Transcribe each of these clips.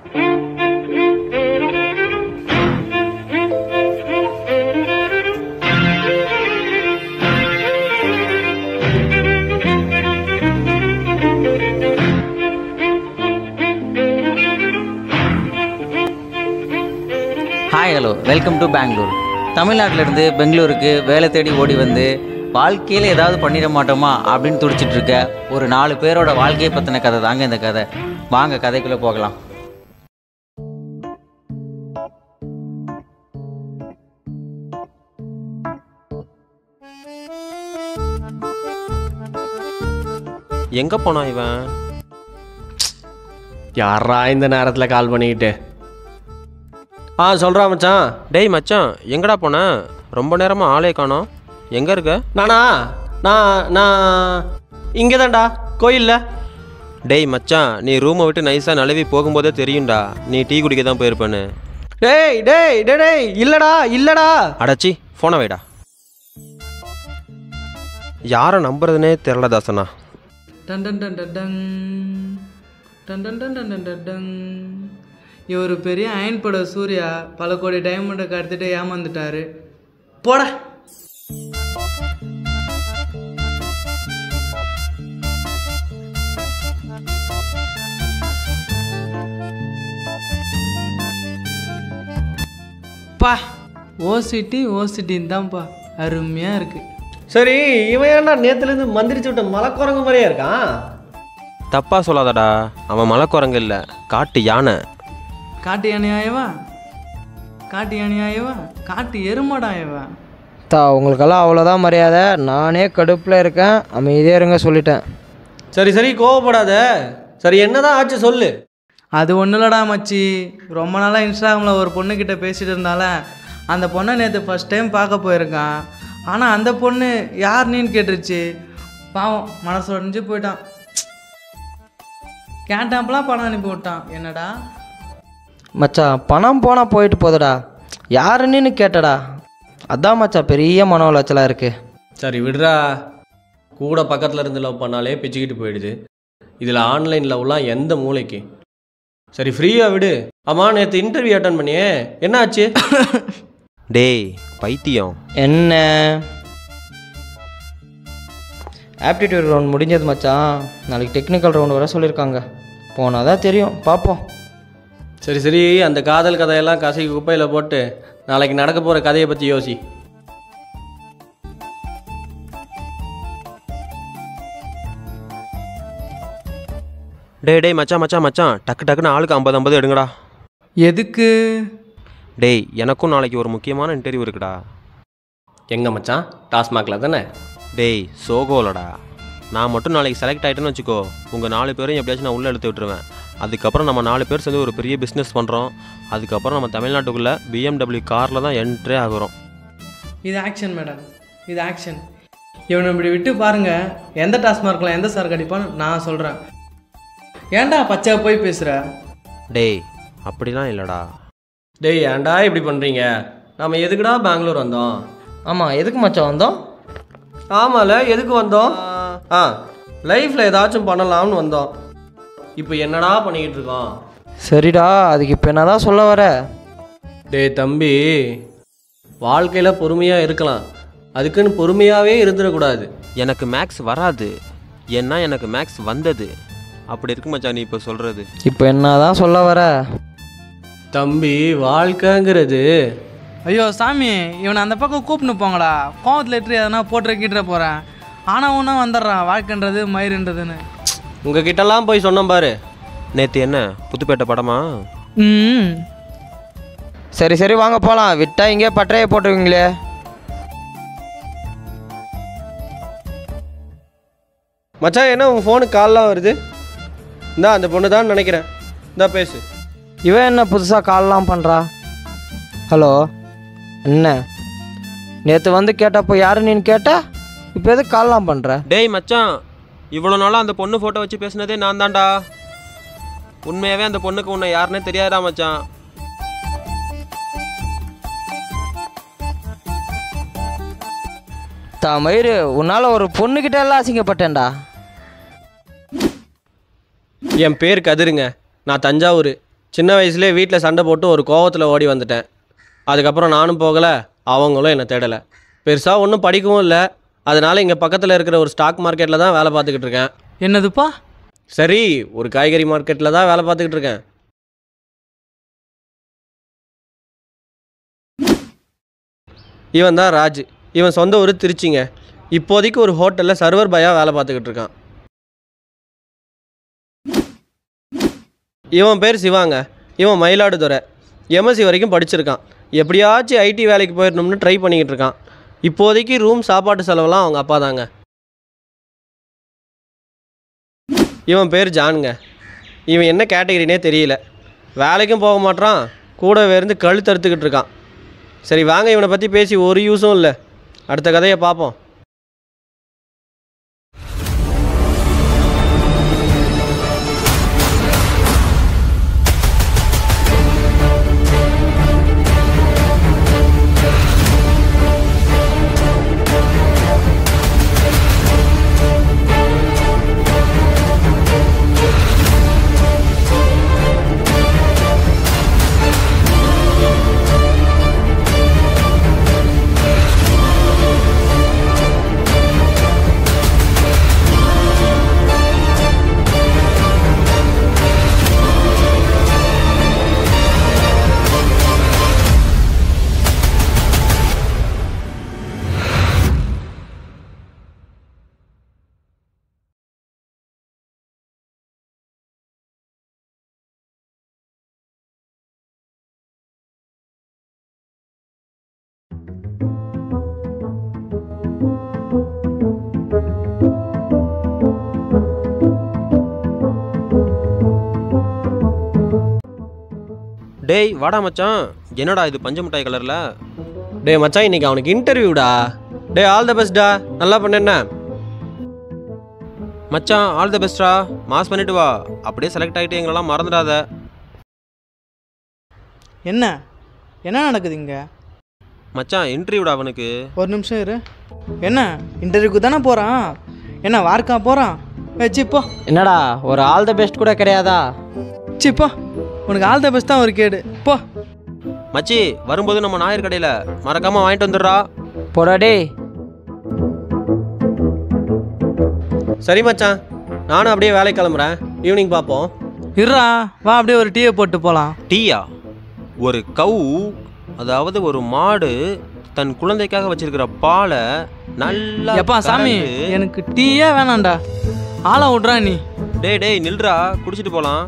Hi hello welcome to Bengaluru. தமிழ்நாட்டிலேருந்து பெங்களூருக்கு வேலை தேடி ஓடி வந்து வாழ்க்கையில் ஏதாவது பண்ணிட மாட்டோமா அப்படின்னு துடிச்சிட்டு இருக்க ஒரு 4 பேரோட வாழ்க்கையை பற்றின கதை தாங்க இந்த கதை. வாங்க கதைக்குள்ளே போகலாம். எங்கே போனான் இவன்? யாரா இந்த நேரத்தில் கால் பண்ணிக்கிட்டு? சொல்கிறா மச்சான். டேய் மச்சான், எங்கடா போன? ரொம்ப நேரமாக ஆளே காணோம். எங்கே இருக்க? நான் இங்கே தான்டா, கோயிலில். டேய் மச்சான், நீ ரூமை விட்டு நைஸாக நழுவி போகும்போதே தெரியும்டா நீ டீ குடிக்க தான் போயிருப்பேன்னு. டேய் டேய் டே டேய் இல்லைடா. அடச்சி, ஃபோனை வைடா. யாரை நம்புறதுனே தெரில தாசனா. இவர் பெரிய அயன் பட சூர்யா பல கோடி டைமண்டை கடத்திட்டு ஏமாந்துட்டாரு போட. பா ஓசிட்டின்னு தான்ப்பா, அருமையாக இருக்கு. சரி, இவன் ஏன்டா நேற்றுலேருந்து மந்திரிச்சு விட்ட மலைக்குரங்கு மாதிரியே இருக்கான்? தப்பாக சொல்லாதடா, அவன் மலை குரங்கு இல்லை, காட்டு யானை. காட்டு யானையாயவா? காட்டு எருமாடாயவா? உங்களுக்கெல்லாம் அவ்வளோதான் மரியாதை. நானே கடுப்பில் இருக்கேன், அமைதியாக இருங்க சொல்லிட்டேன். சரி கோவப்படாத. சரி, என்னதான் ஆச்சு சொல்லு. அது ஒன்றும் இல்லடா மச்சி, ரொம்ப நாளாக இன்ஸ்டாகிராமில் ஒரு பொண்ணுக்கிட்ட பேசிகிட்டு இருந்தால அந்த பொண்ணை நேற்று ஃபஸ்ட் டைம் பார்க்க போயிருக்கான். ஆனால் அந்த பொண்ணு யார் நீன்னு கேட்டுருச்சு. பாவம், மனசு உடஞ்சி போயிட்டான். கேட்டாப்பெல்லாம் பணம் அனுப்பி விட்டான். என்னடா மச்சான், பணம் போனால் போயிட்டு போதுடா, யாருன்னு கேட்டடா. அதான் மச்சான் பெரிய மன உளைச்சலாக இருக்குது. சரி விடுறா, கூட பக்கத்தில் இருந்து லவ் பண்ணாலே பிச்சுக்கிட்டு போயிடுது. இதில் ஆன்லைன் லவ்லாம் எந்த மூளைக்கு? சரி ஃப்ரீயாக விடு. ஆமாம், நேற்று இன்டர்வியூ அட்டன் பண்ணியே, என்ன ஆச்சு? டேய் பைத்தியம். என்ன? ஆப்டிடியூட் ரவுண்ட் முடிஞ்சது மச்சான். நாளைக்கு டெக்னிக்கல் ரவுண்ட் வர சொல்லியிருக்காங்க. போனால் தான் தெரியும், பார்ப்போம். சரி, அந்த காதல் கதையெல்லாம் கசைக்கு குப்பையில் போட்டு நாளைக்கு நடக்க போகிற கதையை பற்றி யோசி. டேய் மச்சான், டக்குன்னு ஆளுக்கு 50 எடுங்கடா. எதுக்கு? டேய், எனக்கும் நாளைக்கு ஒரு முக்கியமான இன்டர்வியூ இருக்குடா. எங்கே மச்சான்? டாஸ்மாகில் தானே? டேய் சோகோலடா, நான் மட்டும் நாளைக்கு செலக்ட் ஆகிட்டேன்னு வச்சுக்கோ, உங்கள் 4 பேரும் எப்படியாச்சும் நான் உள்ளே எடுத்து விட்டுருவேன். அதுக்கப்புறம் நம்ம 4 பேர் சேர்ந்து ஒரு பெரிய பிஸ்னஸ் பண்ணுறோம். அதுக்கப்புறம் நம்ம தமிழ்நாட்டுக்குள்ளே BMW காரில் தான் என்ட்ரே ஆகுறோம். இது ஆக்ஷன் மேடம், இது ஆக்ஷன். இவனை இப்படி விட்டு பாருங்கள், எந்த டாஸ்மார்க்கில் எந்த சார் கடிப்பான்னு நான் சொல்கிறேன். ஏன்டா பச்சை போய் பேசுகிற? டேய் அப்படிலாம் இல்லைடா. டேய் ஏன்டா இப்படி பண்ணுறீங்க? நம்ம எதுக்குடா பெங்களூர் வந்தோம்? ஆமாம், எதுக்கு மச்சான் வந்தோம்? ஆமாம்ல, எதுக்கு வந்தோம்? லைஃப்பில் ஏதாச்சும் பண்ணலாம்னு வந்தோம். இப்போ என்னடா பண்ணிக்கிட்டு இருக்கோம்? சரிடா, அதுக்கு இப்போ என்ன தான் சொல்ல வர? டேய் தம்பி, வாழ்க்கையில் பொறுமையாக இருக்கலாம், அதுக்குன்னு பொறுமையாகவே இருந்துடக்கூடாது. எனக்கு மேக்ஸ் வராது, ஏன்னா எனக்கு மேக்ஸ் வந்தது. அப்படி இருக்கு மச்சான் நீ இப்போ சொல்கிறது. இப்போ என்ன தான் சொல்ல வர? தம்பி, வாழ்க்கைங்கிறது... ஐயோ சாமி, இவனை அந்த பக்கம் கூப்பிட்டு போங்கடா. கோவத்தில் லெட்ரு எதனா போட்டுற போகிறேன். ஆனால் ஒன்றா வந்துடுறான், வாழ்க்கைன்றது மயிருன்றதுன்னு. உங்ககிட்டலாம் போய் சொன்னோம் பாரு. நேற்று என்ன புதுப்பேட்டை படமா? சரி வாங்க போகலாம். விட்டா இங்கே பட்டறையை போட்டுருவீங்களே. மச்சான், என்ன உங்கள் ஃபோனுக்கு கால்லாம் வருது? இந்தா அந்த பொண்ணு தான் நினைக்கிறேன். இந்தா பேசு. இவன் என்ன புதுசாக கால்லாம் பண்ணுறா? ஹலோ, என்ன நேற்று வந்து கேட்டப்போ யாரு நீன்னு கேட்ட, இப்போ எதுக்கு கால்லாம் பண்ணுற? டேய் மச்சான், இவ்வளோ நாளாக அந்த பொண்ணு ஃபோட்டோ வச்சு பேசினதே நான் தான்டா. உண்மையாகவே அந்த பொண்ணுக்கு உன்னை யாருன்னே தெரியாதா மச்சான். மயிறு, உன்னால் ஒரு பொண்ணுக்கிட்ட எல்லாம் அசிங்கப்பட்டேன்டா. என் பேர் கதிருங்க, நான் தஞ்சாவூர். சின்ன வயசுலேயே வீட்டில் சண்டை போட்டு ஒரு கோவத்தில் ஓடி வந்துட்டேன். அதுக்கப்புறம் நானும் போகலை, அவங்களும் என்னை தேடலை. பெருசாக ஒன்றும் படிக்கவும் இல்லை. அதனால் இங்கே பக்கத்தில் இருக்கிற ஒரு ஸ்டாக் மார்க்கெட்டில் தான் வேலை பார்த்துக்கிட்டு இருக்கேன். என்னதுப்பா? சரி, ஒரு காய்கறி மார்க்கெட்டில் தான் வேலை பார்த்துக்கிட்டு இருக்கேன். இவன் தான் ராஜ். இவன் சொந்த ஊர் திருச்சிங்க. இப்போதைக்கு ஒரு ஹோட்டலில் சர்வர் பாயாக வேலை பார்த்துக்கிட்டு இருக்கான். இவன் பேர் சிவாங்க. இவன் மயிலாடுதுறை எம்எஸ்சி வரைக்கும் படிச்சிருக்கான். எப்படியாச்சும் ஐடி வேலைக்கு போயிடணும்னு ட்ரை பண்ணிக்கிட்டு இருக்கான். இப்போதைக்கு ரூம் சாப்பாட்டு செலவெல்லாம் அவங்க அப்பா தாங்க. இவன் பேர் ஜானுங்க. இவன் என்ன கேட்டகரினே தெரியல. வேலைக்கும் போக மாட்டான், கூடவே இருந்து கழுத்தறுத்துக்கிட்டு இருக்கான். சரி வாங்க, இவனை பற்றி பேசி ஒரு யூஸும் இல்லை. அடுத்த கதையை பார்ப்போம். டேய் வாடா மச்சான், என்னடா இது பஞ்சு மிட்டாய் கலரில்? டே மச்சான், இன்னைக்கு அவனுக்கு இன்டர்வியூடா. டே ஆல் த பெஸ்ட்டா, நல்லா பண்ணேன்ன மச்சான். ஆல் த பெஸ்ட்டா, மாஸ் பண்ணிட்டு வா. அப்படியே செலக்ட் ஆகிட்டு எங்களெல்லாம் மறந்துடாத. என்ன என்ன நடக்குது இங்கே? மச்சான் இன்டர்வியூடா அவனுக்கு. ஒரு நிமிஷம் இரு. என்ன இன்டர்வியூக்கு தானே போகிறான்? என்ன வார்க்கா போகிறான்? வச்சுப்போ. என்னடா ஒரு ஆல் த பெஸ்ட் கூட கிடையாதா? சிப்போ, உனக்கு ஆல் த பெஸ்ட் தான் ஒரு கேடு. போ மச்சி, வரும்போது நம்ம நாயர் கடையில் மறக்காமல் வாங்கிட்டு வந்துடுறா. போடா டே. சரி மச்சான், நானும் அப்படியே வேலை கிளம்புறேன். ஈவினிங் பார்ப்போம். இருறா, வா அப்படியே ஒரு டீயை போட்டு போகலாம். டீயா? ஒரு கவு, அதாவது ஒரு மாடு தன் குழந்தைக்காக வச்சிருக்கிற பாலை நல்லா எப்பா சாமி, எனக்கு டீயே வேணாம்டா. ஆளை விட்றா நீ. டேய் டேய் நில்றா, குடிச்சிட்டு போகலாம்.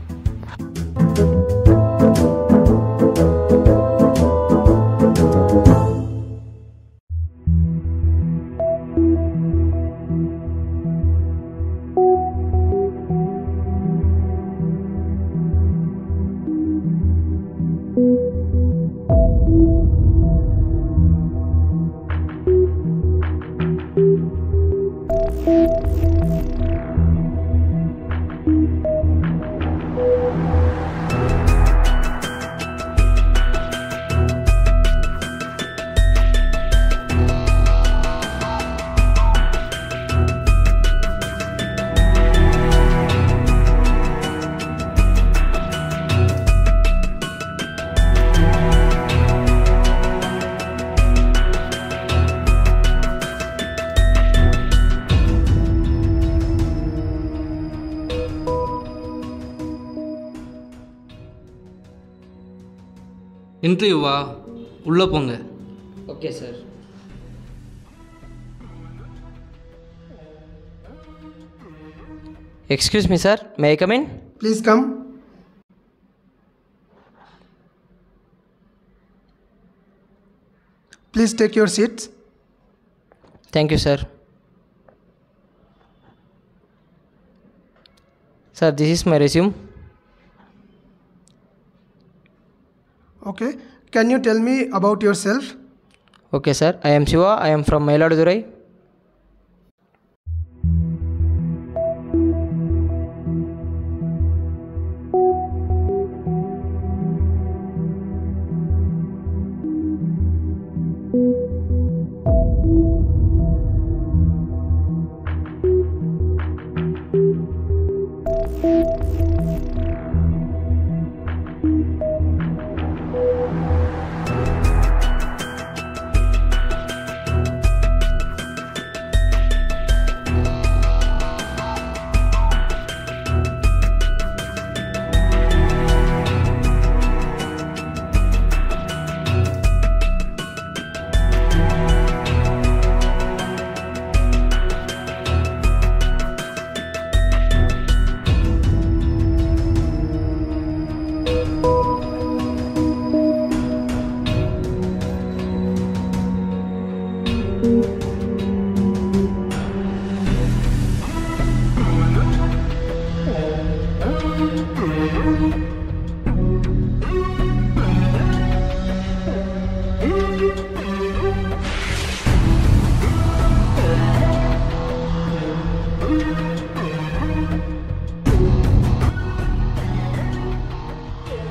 இன்டர்வியூவா? உள்ளே போங்க. Okay sir. Excuse me sir, May I come in? Please come. Please take your seats. Thank you sir. Sir, this is my resume. Okay. Can you tell me about yourself? Okay sir, I am Shiva. I am from Mailadurai.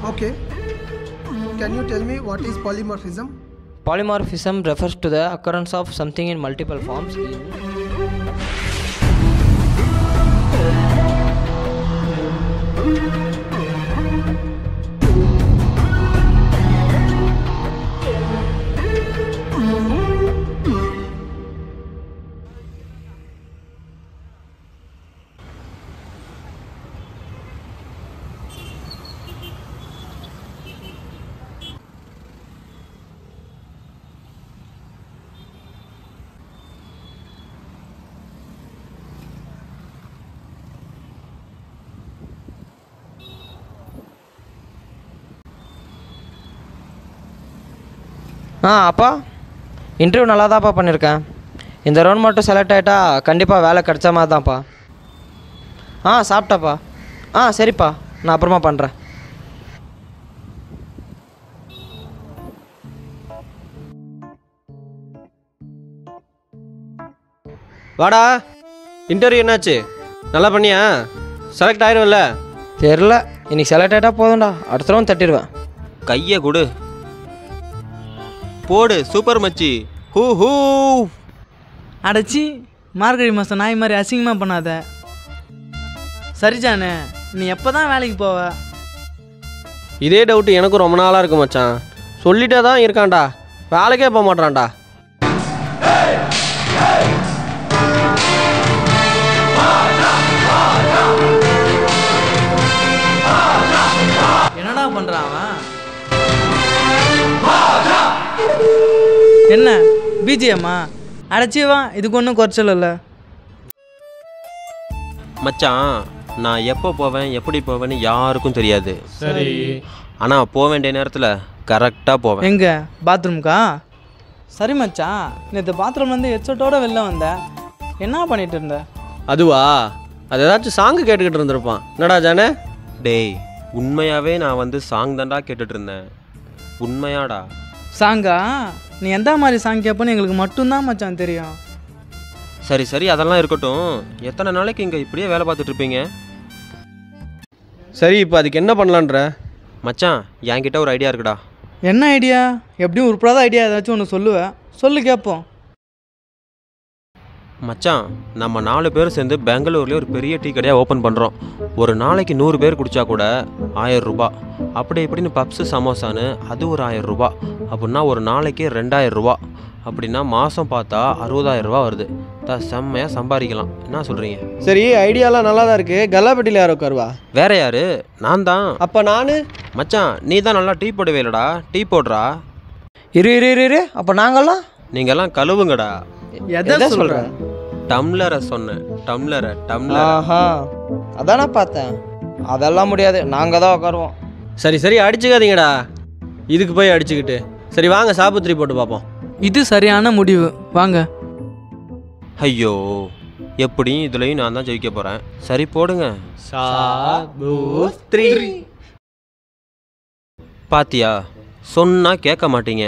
Okay. Can you tell me what is polymorphism? Polymorphism refers to the occurrence of something in multiple forms in அப்பா interview நல்லா தான்ப்பா பண்ணியிருக்கேன். இந்த round மட்டும் select ஆகிட்டா கண்டிப்பாக வேலை கிடைச்ச மாதிரி தான்ப்பா. சாப்பிட்டாப்பா. சரிப்பா, நான் அப்புறமா பண்ணுறேன். வாடா, இன்டர்வியூ என்னாச்சு? நல்லா பண்ணியா? செலக்ட் ஆயிரும்ல? தெரில, இன்னைக்கு செலக்ட் ஆகிட்டா போதும்டா, அடுத்த ரவுண்ட் தட்டிடுவேன். கையை கொடு. போடு, சூப்பர் மச்சி. Who who. அடைச்சி மார்கழி மாதம் நாய் மாதிரி அசிங்கமாக பண்ணாத. சரி ஜானு, நீ எப்போ தான் வேலைக்கு போவ? இதே டவுட்டு எனக்கும் ரொம்ப நாளாக இருக்கு மச்சான். சொல்லிட்டே தான் இருக்கான்டா, வேலைக்கே போக மாட்டான்டா. என்னடா பண்ணுறான் அவன்? என்ன பிஜிஎம்மா? அடைச்சிவா, இதுக்கு ஒன்றும் குறைச்சல் இல்லை. மச்சான், நான் எப்போ போவேன் எப்படி போவேன்னு யாருக்கும் தெரியாது. சரி, ஆனால் போக வேண்டிய நேரத்தில் கரெக்டாக போவேன். எங்கே? பாத்ரூம்க்கா? சரி மச்சான், நேற்று பாத்ரூம்லேருந்து ஹெட்செட்டோடு வெளில வந்தேன், என்ன பண்ணிட்டு இருந்த? அதுவா, அது ஏதாச்சும் சாங்கு கேட்டுக்கிட்டு இருந்திருப்பான். என்னடா ஜானே? டேய், உண்மையாகவே நான் வந்து சாங் தான்டா கேட்டுட்டு இருந்தேன். உண்மையாடா? சாங்கா? நீ எந்த மாதிரி சாங் கேட்போன்னு எங்களுக்கு மட்டும்தான் மச்சான் தெரியும். சரி சரி, அதெல்லாம் இருக்கட்டும். எத்தனை நாளைக்கு இங்கே இப்படியே வேலை பார்த்துட்டு இருப்பீங்க? சரி, இப்போ அதுக்கு என்ன பண்ணலான்ற? மச்சான், என்கிட்ட ஒரு ஐடியா இருக்குடா. என்ன ஐடியா? எப்படியும் உருப்படாத ஐடியா ஏதாச்சும் ஒன்று சொல்லுவேன், சொல்லு கேட்போம். மச்சான், நம்ம 4 பேர் சேர்ந்து பெங்களூர்லேயே ஒரு பெரிய டீ கடையாக ஓப்பன் பண்ணுறோம். ஒரு நாளைக்கு 100 பேர் குடித்தா கூட 1000 ரூபாய். அப்படி இப்படின்னு பப்ஸு சமோசான்னு அது ஒரு 1000 ரூபாய். அப்படின்னா ஒரு நாளைக்கு 2000 ரூபாய். அப்படின்னா மாதம் பார்த்தா 60,000 ரூபா வருது. செம்மையாக சம்பாதிக்கலாம். என்ன சொல்கிறீங்க? சரி, ஐடியாலாம் நல்லா தான் இருக்குது. கல்லாப்பட்டியில் யார் உட்காருவா? வேற யாரு? நான் தான். அப்போ நான்? மச்சான், நீ தான் நல்லா டீ போடுவே இல்லடா. டீ போடுறா. இரு, அப்போ நாங்கள்லாம் நீங்கள்லாம் கழுவுங்கடா. எதை சொல்கிறேன்? டம்ளரை சொன்னேன். டம்ளரை. அதானே பார்த்தேன். அதெல்லாம் முடியாது, நாங்கள் தான் உட்காருவோம். சரி அடிச்சுக்காதீங்கடா. இதுக்கு போய் அடிச்சுக்கிட்டு. சரி வாங்க, சாபுத்திரி போட்டு பார்ப்போம். இது சரியான முடிவு, வாங்க. ஐயோ, எப்படியும் இதுலேயும் நான் தான் ஜெயிக்க போகிறேன். சரி போடுங்க. சாபுத்திரி. பாத்தியா, சொன்னால் கேட்க மாட்டீங்க.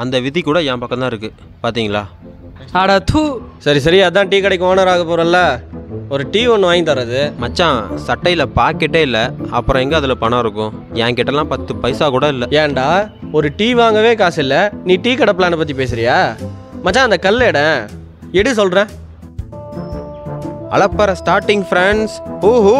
அந்த விதி கூட என் பக்கம் தான் இருக்குது, பார்த்தீங்களா? அடா தூ. சரி, அதான் டீ கடைக்கு ஓனர் ஆக போகிறல்ல, ஒரு டீ ஒன்று வாங்கி தரது. மச்சான், சட்டையில் பாக்கெட்டே இல்லை, அப்புறம் எங்கே அதில் பணம் இருக்கும்? என்கிட்டலாம் 10 பைசா கூட இல்லை. ஏன்டா, ஒரு டீ வாங்கவே காசு இல்லை, நீ டீ கடை பிளானை பற்றி பேசுறியா? மச்சான், அந்த கல் எடு சொல்கிறேன். அளப்பற ஸ்டார்டிங் ஃப்ரெண்ட்ஸ். ஓஹோ.